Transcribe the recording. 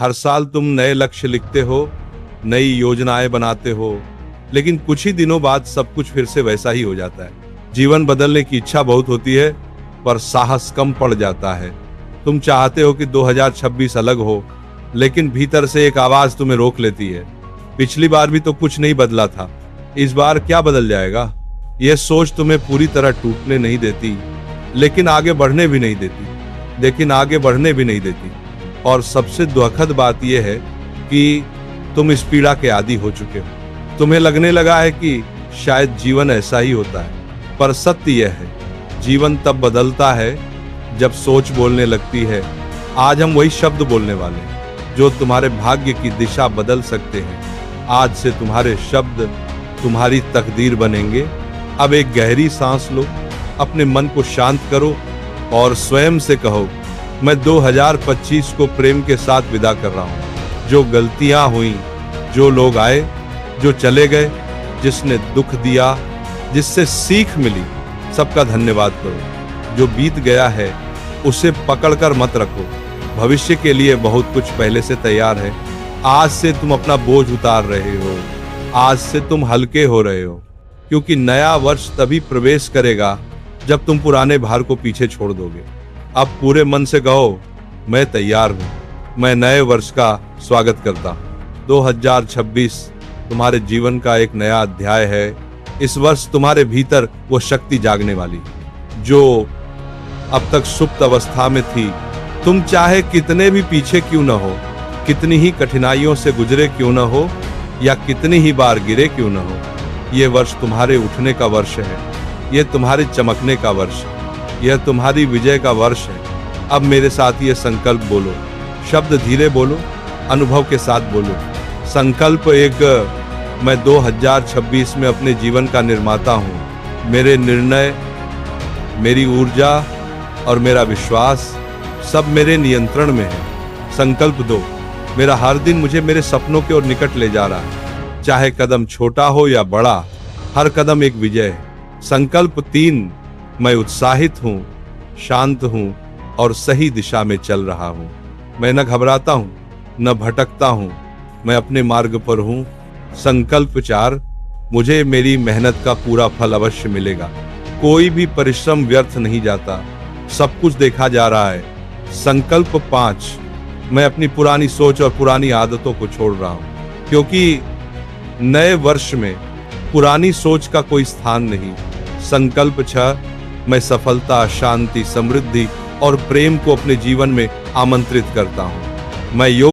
हर साल तुम नए लक्ष्य लिखते हो, नई योजनाएं बनाते हो, लेकिन कुछ ही दिनों बाद सब कुछ फिर से वैसा ही हो जाता है। जीवन बदलने की इच्छा बहुत होती है, पर साहस कम पड़ जाता है। तुम चाहते हो कि 2026 अलग हो, लेकिन भीतर से एक आवाज तुम्हें रोक लेती है। पिछली बार भी तो कुछ नहीं बदला था, इस बार क्या बदल जाएगा? यह सोच तुम्हें पूरी तरह टूटने नहीं देती, लेकिन आगे बढ़ने भी नहीं देती। और सबसे दुखद बात यह है कि तुम इस पीड़ा के आदी हो चुके हो। तुम्हें लगने लगा है कि शायद जीवन ऐसा ही होता है, पर सत्य यह है, जीवन तब बदलता है जब सोच बोलने लगती है। आज हम वही शब्द बोलने वाले हैं जो तुम्हारे भाग्य की दिशा बदल सकते हैं। आज से तुम्हारे शब्द तुम्हारी तकदीर बनेंगे। अब एक गहरी सांस लो, अपने मन को शांत करो और स्वयं से कहो, मैं 2025 को प्रेम के साथ विदा कर रहा हूँ। जो गलतियां हुई, जो लोग आए, जो चले गए, जिसने दुख दिया, जिससे सीख मिली, सबका धन्यवाद करो। जो बीत गया है उसे पकड़कर मत रखो। भविष्य के लिए बहुत कुछ पहले से तैयार है। आज से तुम अपना बोझ उतार रहे हो, आज से तुम हल्के हो रहे हो, क्योंकि नया वर्ष तभी प्रवेश करेगा जब तुम पुराने भार को पीछे छोड़ दोगे। अब पूरे मन से कहो, मैं तैयार हूं, मैं नए वर्ष का स्वागत करता हूं। 2026 तुम्हारे जीवन का एक नया अध्याय है। इस वर्ष तुम्हारे भीतर वो शक्ति जागने वाली जो अब तक सुप्त अवस्था में थी। तुम चाहे कितने भी पीछे क्यों न हो, कितनी ही कठिनाइयों से गुजरे क्यों न हो, या कितनी ही बार गिरे क्यों न हो, ये वर्ष तुम्हारे उठने का वर्ष है। यह तुम्हारे चमकने का वर्ष है। यह तुम्हारी विजय का वर्ष है। अब मेरे साथ ये संकल्प बोलो, शब्द धीरे बोलो, अनुभव के साथ बोलो। संकल्प एक, मैं 2026 में अपने जीवन का निर्माता हूँ। मेरे निर्णय, मेरी ऊर्जा और मेरा विश्वास सब मेरे नियंत्रण में है। संकल्प 2, मेरा हर दिन मुझे मेरे सपनों की ओर निकट ले जा रहा है। चाहे कदम छोटा हो या बड़ा, हर कदम एक विजय है। संकल्प 3, मैं उत्साहित हूँ, शांत हूँ और सही दिशा में चल रहा हूँ। मैं न घबराता हूँ, न भटकता हूँ, मैं अपने मार्ग पर हूँ। संकल्प 4, मुझे मेरी मेहनत का पूरा फल अवश्य मिलेगा। कोई भी परिश्रम व्यर्थ नहीं जाता, सब कुछ देखा जा रहा है। संकल्प 5, मैं अपनी पुरानी सोच और पुरानी आदतों को छोड़ रहा हूँ, क्योंकि नए वर्ष में पुरानी सोच का कोई स्थान नहीं। संकल्प 6, मैं सफलता, शांति, समृद्धि और प्रेम को अपने जीवन में आमंत्रित करता हूँ। मैं योग